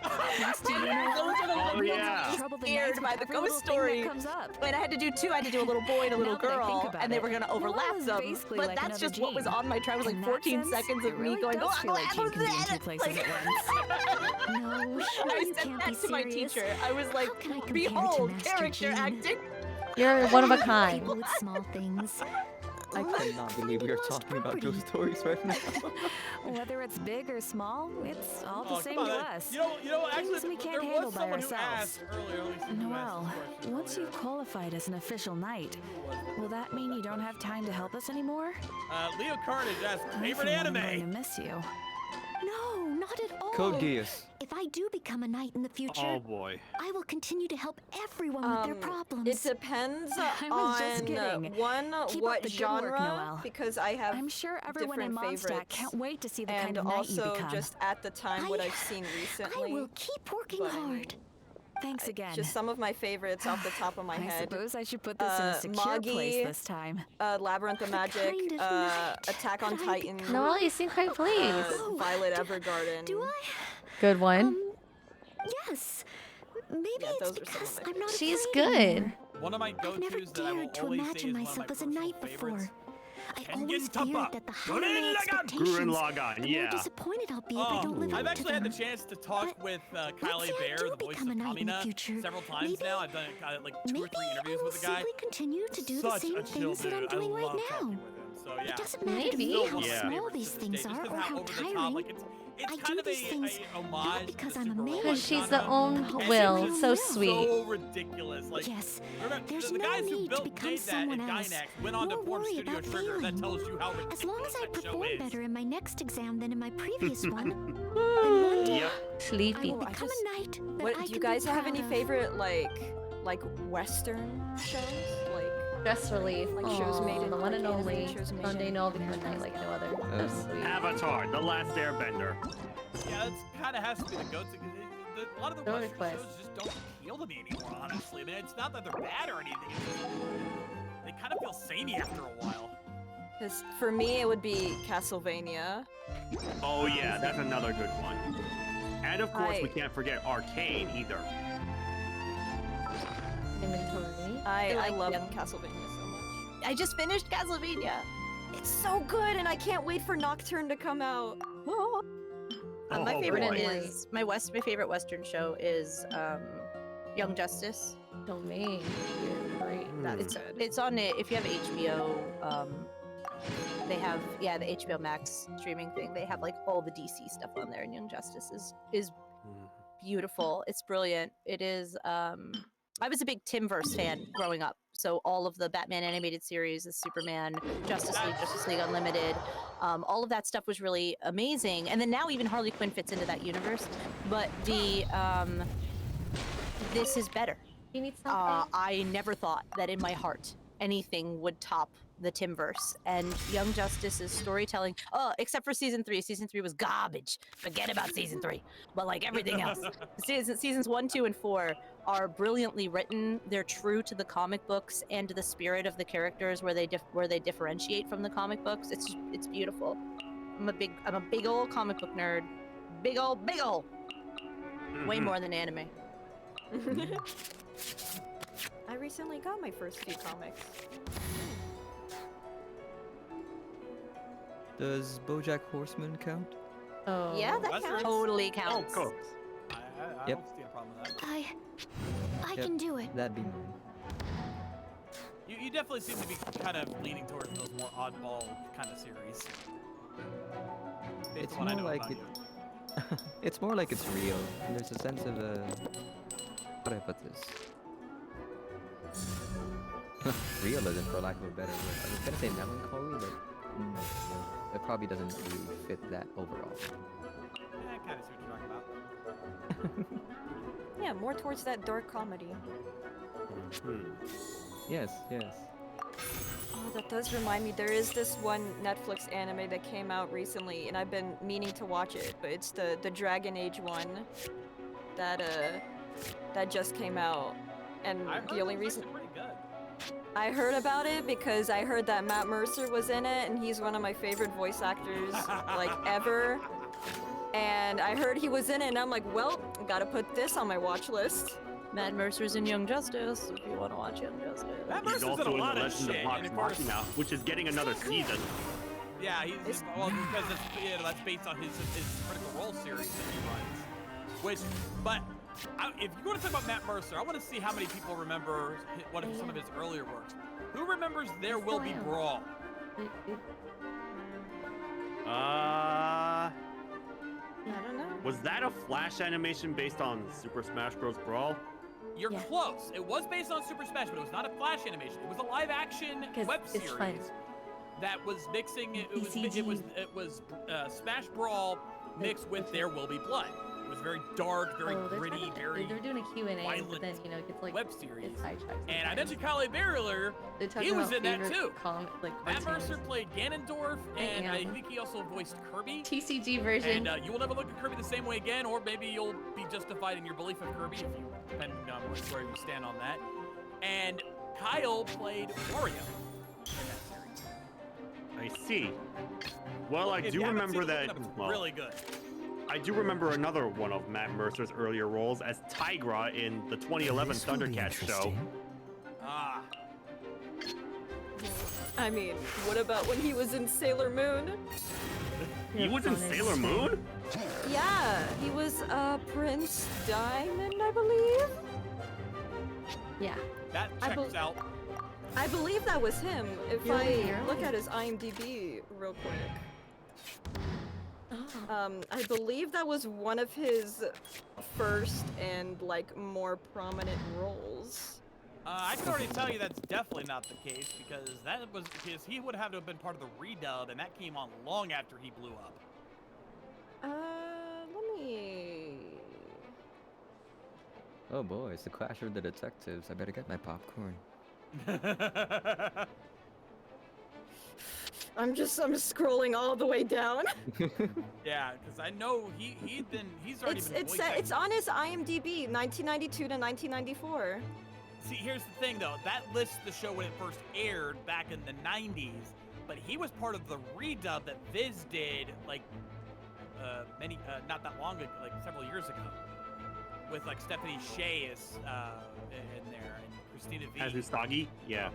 Next thing you know, Those are the Oh, little yeah. kids trouble the scared night by with the every ghost little thing story. that comes up. But I had to do two. I had to do a little boy and a little Now that I think girl, about and they it, were gonna Noah overlap was them. basically But like that's another just what was Jean. on my try. It was like In that 14 sense, seconds it of me really going, does feel like Jean can be in two like, places at once. No, sure I you said can't that be to my serious. teacher. I was like, How can I compare to behold, Master character Jean? acting. You're one of a kind. People with small things. I cannot believe we are talking about ghost stories right now. Whether it's big or small, it's all the Oh, same come to on. us. You know, actually, Things we can't there handle was by someone who ourselves. asked earlier, at least who asked Noelle, this question once earlier. you've qualified as an official knight, will that mean you don't have time to help us anymore? Leo Carnage asked, I, favorite for one, am going to anime? miss you. No, not at all. Code Geass. If I do become a knight in the future, Oh boy. I will continue to help everyone with their problems. It depends I was just kidding. one, Keep up what the good genre, work, Noelle. because I have I'm sure everyone in different Mondstadt favorites. can't wait to see the and kind of knight you also become. just at the time what I- I've seen I recently. will keep working but I mean, hard. Thanks again. Just some of my favorites off the top of my I head. suppose I should put this in a secure Magi, place this time. Labyrinth of Magic, kind of knight Attack on could I Titan, become? Noelle, you seem quite pleased. Violet Evergarden. Do I? Good one. Yes. Maybe Yeah, it's those are some of because my I'm not She's afraid good. anymore. One of my I've never go-tos that I will dared to always say imagine is one of myself my as a personal knight before. favorites. I Kengen always Tuppa. feared that the higher Gurren my Lagann. expectations, Gurren Lagann, the more yeah. disappointed I'll be if I don't live I've up actually to had the them. chance to talk But with let's Kylie say I Bear, do the voice become of a knight in the Kamina, future. several times Maybe- now. I've done like 2 or 3 Maybe I interviews will with the guy. simply continue to do the Such same a chill things that I'm dude. doing I right love now. talking with him. So yeah. It doesn't matter to Maybe. me how Yeah. small these things Just are 'cause or how over the top, tiring. like it's I kind do of these things a homage not to because the I'm a Super man. Robot Because she's the genre. own And will. it was So will. sweet. So ridiculous. Like, Yes, remember, there's the no guys who need to built become made that someone in else. Dynax went on to Nor form worry Studio about Trigger. That failing. tells you how ridiculous As long as I that show perform is. better in my next exam than in my previous one, then one day Yep. I Sleepy. will I become just- a knight that What I do you can guys be have proud any of. favorite like Western shows? Like Stress relief. Like shows made in the one and like only animated shows made Sunday in no midnight like no other. So sweet. Avatar, The Last Airbender. Yeah, that's kind of has to be the go-to. A lot of the Story Western quest. shows just don't appeal to me anymore, honestly. I mean, it's not that they're bad or anything. It's just, they kind of feel samey after a while. 'cause for me it would be Castlevania. Oh yeah, that's another good one. And of course, we I- can't forget Arcane either. Inventory. I like love them. Castlevania so much. I just finished Castlevania. It's so good, and I can't wait for Nocturne to come out. Oh. My Oh, favorite boy. is my favorite Western show is Young Justice. Domain. Great. It's on it. If you have HBO, they have the HBO Max streaming thing. They have like all the DC stuff on there, and Young Justice is beautiful. It's brilliant. It is. I was a big Timverse fan growing up, so all of the Batman animated series, the Superman, Justice League Unlimited, all of that stuff was really amazing. And then now even Harley Quinn fits into that universe. But the this is better. You need something? I never thought that in my heart anything would top the Timverse and Young Justice's storytelling. Oh, except for season 3. Season 3 was garbage. Forget about season 3. But like everything else, seasons 1, 2, and 4 are brilliantly written. They're true to the comic books and to the spirit of the characters, where they differentiate from the comic books. It's beautiful. I'm a big old comic book nerd. Big old. Way more than anime. I recently got my first few comics. Does BoJack Horseman count? Oh. Yeah, that Western? counts. Totally Oh, counts. cool. I Yep. don't see a problem with that. I Yep, can do it. That'd be mine. You definitely seem to be kind of leaning towards those more oddball kind of series. Based It's on what I more know like about it. you. It's more like it's real. And there's a sense of how do I put this? Realism, for lack of a better word. I was gonna say melancholy, but it probably doesn't really fit that overall. Yeah, I kind of see what you're talking about. Yeah, more towards that dark comedy. Yes. Oh, that does remind me. There is this one Netflix anime that came out recently, and I've been meaning to watch it. But it's the Dragon Age one that just came out, and I heard the only it was reason actually pretty good. I heard about it because I heard that Matt Mercer was in it, and he's one of my favorite voice actors like ever. And I heard he was in it, and I'm like, well, gotta put this on my watch list. Matt Mercer's in Young Justice, if you want to watch Young Justice. Matt He's Mercer's in also a in The lot of Legend shit. of And of course, Vox Machina, which is getting another season. yeah, he's well because that's based on his Critical Role series that he runs. If you want to talk about Matt Mercer, I want to see how many people remember some of his earlier works. Who remembers There Will Be Brawl? I don't know. Was that a Flash animation based on Super Smash Bros. Brawl? You're close. It was based on Super Smash, but it was not a Flash animation. It was a live-action 'Cause web it's series fun. that was mixing. It BCG. was Smash Brawl mixed with There Will Be Blood. It was very dark, very gritty, very They're doing a Q&A, but violent then, you know, it gets like web series. it's sidetracked. And I mentioned Kyle Berry earlier. He was in that too. Matt Mercer played Ganondorf, and I think he also voiced Kirby. TCG version. And you will never look at Kirby the same way again, or maybe you'll be justified in your belief of Kirby, depending on where you stand on that. And Kyle played Wario in that series. I see. Well, I If do you haven't remember seen it, look that. it up. It's Well, really good. I do remember another one of Matt Mercer's earlier roles as Tigra in the 2011 This will be Thundercats show. interesting. Ah. I mean, what about when he was in Sailor Moon? He was in Sailor Moon? Yeah, he was Prince Diamond, I believe. Yeah. That checks out. I believe that was him. If You're I here? look at his IMDb real quick. I believe that was one of his first and like more prominent roles. I can already tell you that's definitely not the case because he would have to have been part of the redub, and that came on long after he blew up. Let me. Oh boy, it's the Clash of the Detectives. I better get my popcorn. I'm just scrolling all the way down. Yeah, because I know he's already been voice acting. It's on his IMDb, 1992 to 1994. See, here's the thing though. That lists the show when it first aired back in the 90s, but he was part of the redub that Viz did like not that long ago, like several years ago, with like Stephanie Shea is in there and Christina V. As Usagi? Yeah.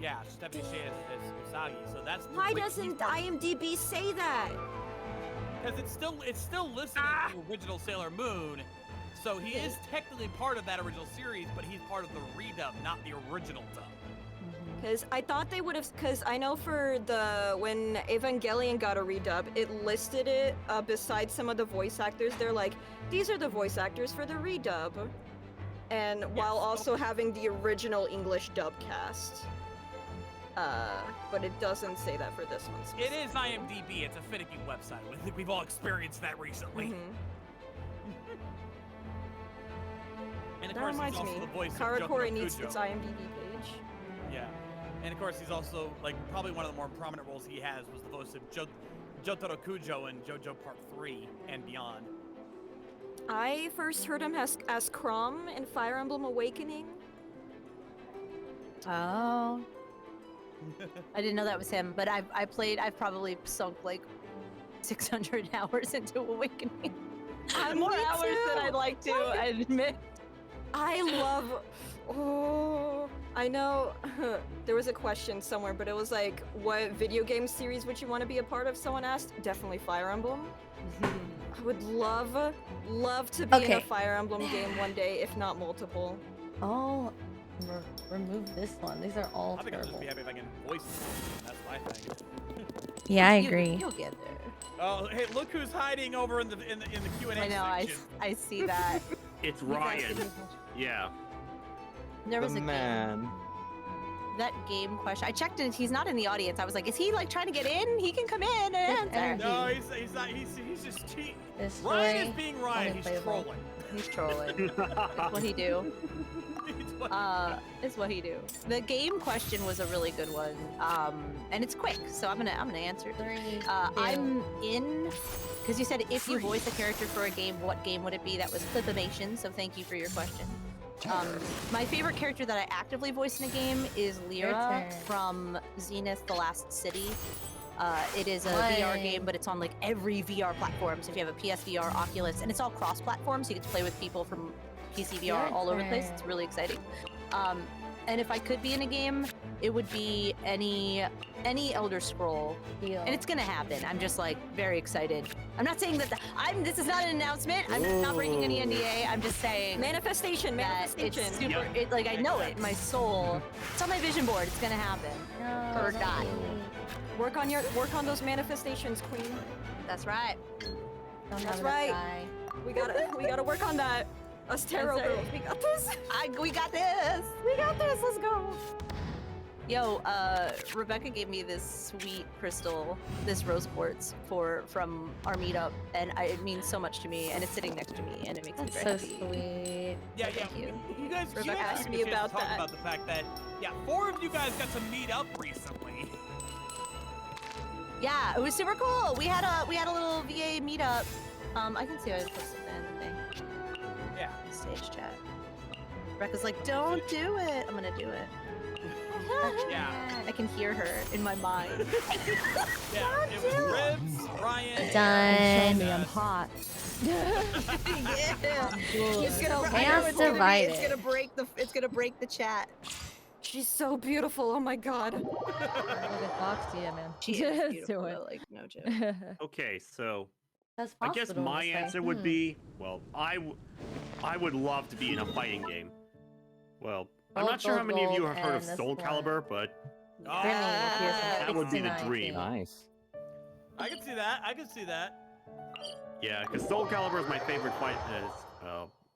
Yeah, Stephanie Shea is Usagi. So that's the Why doesn't IMDb say that? Because it's still listed as the original Sailor Moon. So he is technically part of that original series, but he's part of the redub, not the original dub. Because I thought they would have, because I know for when Evangelion got a redub, it listed it beside some of the voice actors. They're like, these are the voice actors for the redub. And while also having the original English dub cast. But it doesn't say that for this one. It is IMDb, it's a finicky website. I think we've all experienced that recently. And of That course, reminds he's also me, the voice of Karakuri Jotaro needs Kujo. its IMDb page. Yeah. And of course, he's also, like, probably one of the more prominent roles he has was the voice of Jotaro Kujo in JoJo Part 3 and beyond. I first heard him as Chrom in Fire Emblem Awakening. Oh. I didn't know that was him, but I've probably sunk like 600 hours into Awakening. More Me hours than too. I'd like to admit. I love. Oh, I know. There was a question somewhere, but it was like, what video game series would you want to be a part of? Someone asked. Definitely Fire Emblem. I would love to be in a Fire Emblem game one day, if not multiple. Oh, remove this one. These are all I think I'll just terrible. be happy if I can voice it. That's my thing. Yeah, I agree. You'll get there. Oh, hey, look who's hiding over in the Q&A I know. section. I see that. It's Ryan. Yeah. There was the a man. that game question. I checked and he's not in the audience. I was like, is he like trying to get in? He can come in and answer. No, he's not. He's just cheating. This Ryan way, is being Ryan. He's unplayable. trolling. He's trolling. That's what he do. Is what he do. The game question was a really good one, and it's quick, so I'm gonna answer it. 3, 2. I'm in, because you said if you voice a character for a game, what game would it be? That was Clipimation, so thank you for your question. My favorite character that I actively voice in a game is Lyra turn. from Zenith: The Last City. It is a What? VR game, but it's on like every VR platform. So if you have a PSVR, Oculus, and it's all cross-platform, so you get to play with people from PC VR Your all over the place. turn. It's really exciting. And if I could be in a game, it would be any Elder Scroll, and it's gonna happen. I'm just like very excited. I'm not saying that this is not an announcement. I'm not breaking any NDA. I'm just saying Manifestation, that it's manifestation. super. Like I know it in my soul. It's on my vision board. It's gonna happen. Or not. Work on those manifestations, Queen. That's right. That's right. We gotta work on that. Us tarot That's right. girls, we got this. We got this. We got this. Let's go. Yo, Rebecca gave me this sweet crystal, this rose quartz from our meetup, and it means so much to me. And it's sitting next to me, and it makes That's me so very happy. sweet. Yeah, Thank you. You guys, Rebecca you guys asked took me a chance about to talk that. about the fact that 4 of you guys got to meet up recently. Yeah, it was super cool. We had a little VA meetup. I can see I posted that in the thing. Yeah. Stage chat. Rebecca's like, don't do it. I'm gonna do it. Yeah. I can hear her in my mind. Yeah, it was Ribs, Ryan, Done. Show me I'm hot. Yeah. It's gonna, Chaos divided. It's gonna break the chat. She's so beautiful. Oh my god. Look at Foxy, yeah, man. She is beautiful, though, like no joke. Okay, so That's I guess possible, my this way. answer would be, well, I would love to be in a fighting game. Well, I'm not sure how many of you have heard of and this Soul one. Calibur, but Grimmy appears from that would be the 69 dream. feet. Nice. I can see that. I can see that. Yeah, because Soul Calibur is my favorite fight.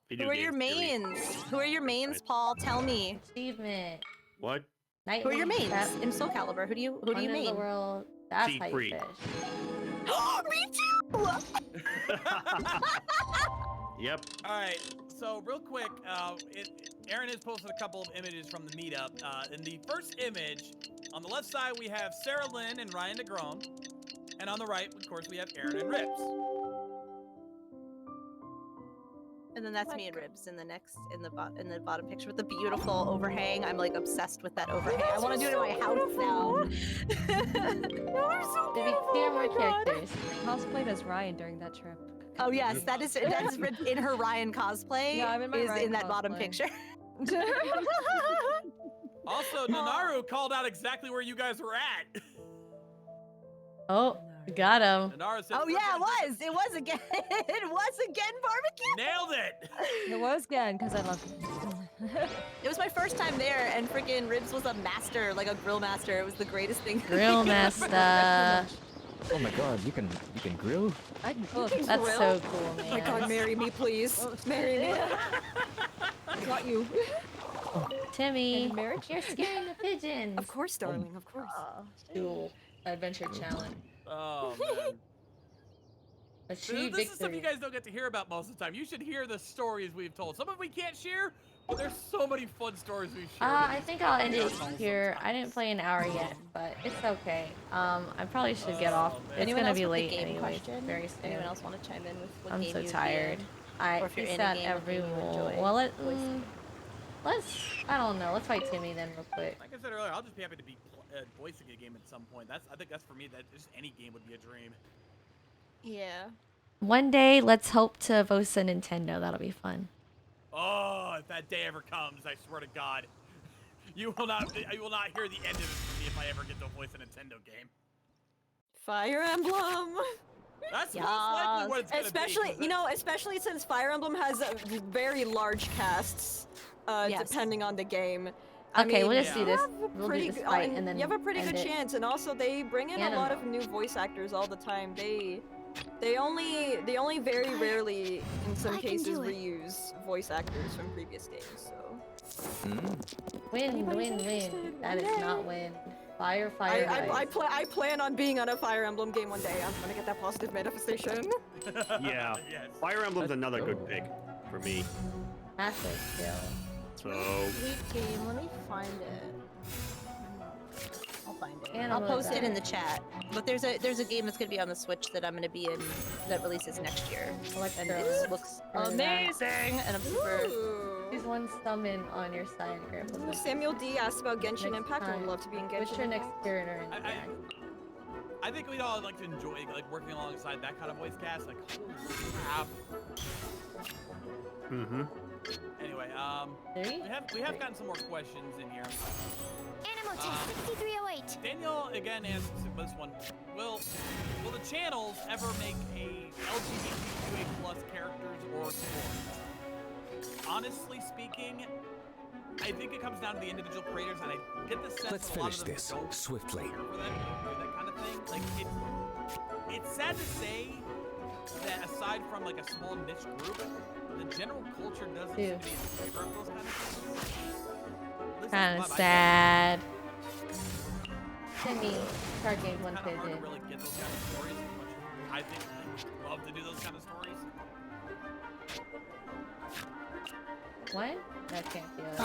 Video Who are your game series. mains? Who are your mains, Paul? Tell me. Achievement. What? Who are your mains That- in Soul Calibur? Who do you Wonder main? the world. That's how you Siegfried. fish. Oh, me too! Yep. All right. So real quick, Aaron has posted a couple of images from the meetup. In the first image, on the left side we have Sarah Lynn and Ryan DeGrone, and on the right, of course, we have Aaron and Ribs. And then that's me and Ribs in the bottom picture with the beautiful overhang. I'm like obsessed with that overhang. I want to do it in my house now. To be clear, more characters. Cosplayed as Ryan during that trip. Oh yes, that's Ribs in her Ryan cosplay. Yeah, I'm in my is Ryan in that bottom cosplay. picture. Also, Nanaru called out exactly where you guys were at. Oh, got him. Nanaru said, Oh yeah, it was again. It was again barbecue. nailed it. It was again because I love it. It was my first time there, and freaking Ribs was a master, like a grill master. It was the greatest thing. Grill master. Oh my god, you can grill? I can cook. That's Grill? so cool, Oh my man. god, marry me, please. Marry me. Got you. Timmy, marriage? you're scaring the pigeons. Of course, darling. Of course. Duel adventure challenge. Oh man. Achieve This is stuff you victory. guys don't get to hear about most of the time. You should hear the stories we've told. Some of them we can't share, but there's so many fun stories we've shared. I think I'll end it here. I didn't play an hour yet, but it's okay. I probably should get off. It's Anyone gonna else be with a late game anyway. question? Very soon. Anyone else want to chime in with what I'm game so you'd be tired. in? I Or if you're it's in a at game, what every game you rule. enjoy Well, voicing? let's. I don't know. Let's fight Timmy then real quick. Like I said earlier, I'll just be happy to be voicing a game at some point. I think that's for me. That just any game would be a dream. Yeah. One day, let's hope to voice a Nintendo. That'll be fun. Oh, if that day ever comes, I swear to God, you will not hear the end of it from me if I ever get to voice a Nintendo game. Fire Emblem. That's most likely what it's gonna Especially, be. especially since Fire Emblem has very large casts, Yes. depending on the game. Okay, we'll mean, just do yeah. this. you have a We'll pretty do this good- fight and then you have a pretty end good it. chance, and also they bring in a lot of new voice actors all the time. They only very rarely, in some I can cases, do it. reuse voice actors from previous games. So Win, win, win. That is not win. Fire, fire, I plan on being on a Fire Emblem game one day. I'm gonna get that positive manifestation. Yeah. Yes. Fire Emblem's another good pick for me. Massive skill. So Sweet game. Let me find it. I'll find it. And I'll I'll post look it in at the chat. But there's a game that's gonna be on the Switch that I'm gonna be in that releases next year, and it looks Or that. amazing. And I'm super. There's one summon on your side here. Ooh, Samuel D asked about Genshin Next Impact. I would time. love to be in Genshin What's your next Impact. character in I- Jack? I think we'd all like to enjoy like working alongside that kind of voice cast. Like, holy crap. Anyway, we have gotten some more questions in here. Animal Test 6308. Daniel again asks this one: Will the channels ever make a LGBTQA plus characters or stories? Honestly speaking, I think it comes down to the individual creators, and I get the sense Let's that a lot finish of them this don't swiftly. care for that, do that kind of thing. Like it's sad to say that aside from like a small niche group, the general culture doesn't seem to be in favor of those kind of things. At least Kind that's of the vibe I get. sad. Timmy, card game one It's kind of hard pigeon. to really get those kind of stories as much as I think I love to do those kind of stories. What? That can't be it.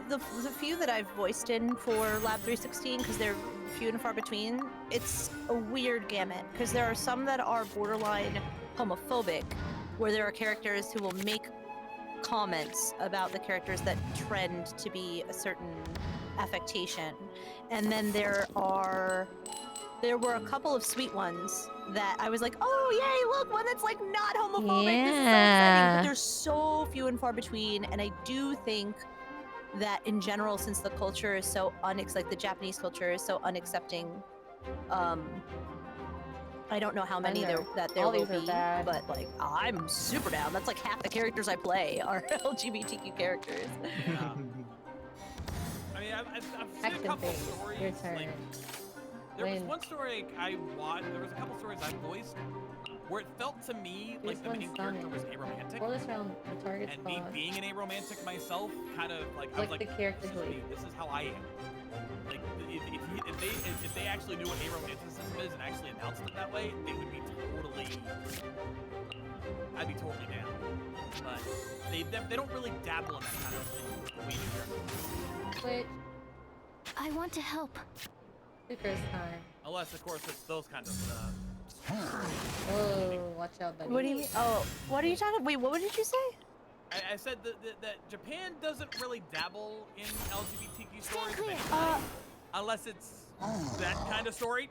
The few that I've voiced in for Lab 316, because they're few and far between, it's a weird gamut. Because there are some that are borderline homophobic, where there are characters who will make comments about the characters that trend to be a certain affectation, and then there were a couple of sweet ones that I was like, oh yay, look, one that's like not homophobic. This is so exciting. Yeah. But there's so few and far between, and I do think that in general, since the culture is so like the Japanese culture is so unaccepting, I don't know how many there All will these are be, bad. but like I'm super down. That's like half the characters I play are LGBTQ characters. Yeah. I've seen a Action couple phase. stories. Your turn. Like, there was When- one story I watched. There was a couple stories I voiced where it felt to me like the main character was aromantic. Roll this round. The target's And me paused. being an aromantic myself, kind of like I was Click like, the character this is me. delete. This is how I am. Like if they actually knew what aromanticism is and actually announced it that way, they would be totally. I'd be totally down. But they don't really dabble in that kind of thing. We do here. Switch. I want to help. Sucrose time. Unless of course it's those kind of. Whoa, watch out, buddy. What do you mean? Oh, what are you talking? Wait, what did you say? I said that Japan doesn't really dabble in LGBTQ stories, clear. unless it's that kind of story.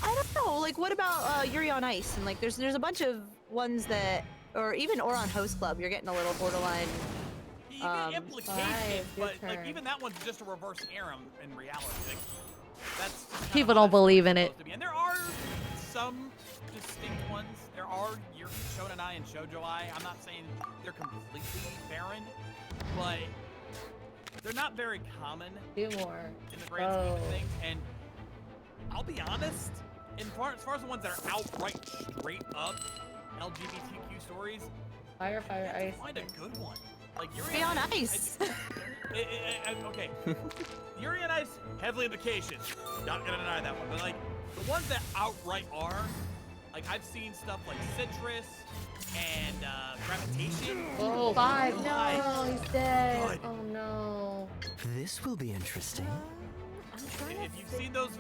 I don't know. Like, what about Yuri on Ice? And like, there's a bunch of ones that, or even on Host Club, you're getting a little borderline. You get implications, your but like turn. even that one's just a reverse harem in reality. Like, that's just kinda People how don't that believe story's in it. supposed to be. And there are some distinct ones. There are Yuri Shonenai and Shoujoi. I'm not saying they're completely barren, but they're not very common Two more. in the grand scheme of Oh. things. And I'll be honest, as far as the ones that are outright straight up LGBTQ stories, Fire, I have to ice. find a good one. Like Yuri Yuri on Ice. okay. Yuri on Ice, heavily implications. Not gonna deny that one. But like the ones that outright are, like I've seen stuff like Citrus and Gravitation. Oh, 5. my No, he's dead. God. Oh no. This will be interesting. If you've seen those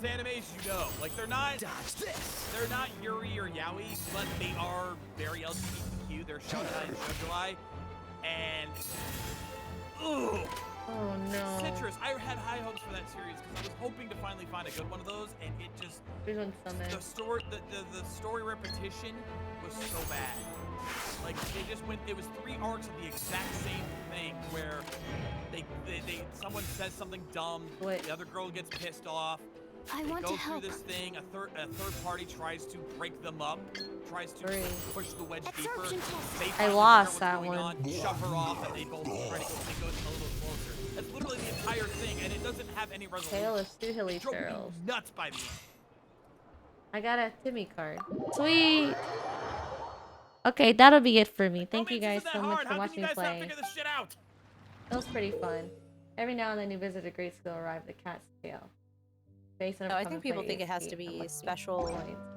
animes, you know. Like they're not Yuri or Yaoi, but they are very LGBTQ. They're Shonenai and Shoujoi. And ooh, Oh no. Citrus. I had high hopes for that series because I was hoping to finally find a good one of those, and it just There's one summon. the story repetition was so bad. Like they just went. It was 3 arcs of the exact same thing where someone says something dumb, What? the other girl gets pissed off. I They want go to through help. this thing. A third party tries to break them up, tries to 3. push the wedge deeper. Absorption test. They I finally lost figure out that what's one. going on, shove her off, and they both try to go a little closer. That's literally the entire thing, and it doesn't have any resolution. Tale of two hilly It drove me turtles. nuts by the end. I got a Timmy card. Sweet. Okay, that'll be it for me. Thank Tell you me, guys isn't so that much hard? for How watching can me you guys not play. figure this shit out? That was pretty fun. Every now and then you visit a great skill arrive the cat's tail. Based on No, a I think people think it has to be special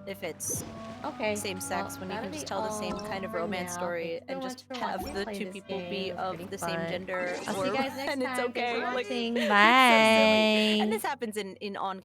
if it's Okay. same sex, when you that'll can just be tell the same all kind of for romance now. story Thanks so and much just for have watching me the play two this people game. be It was of pretty the same fun. gender, I'll see you guys next and it's time. Thanks okay. for Like, watching. it's so silly. Bye. And this happens in on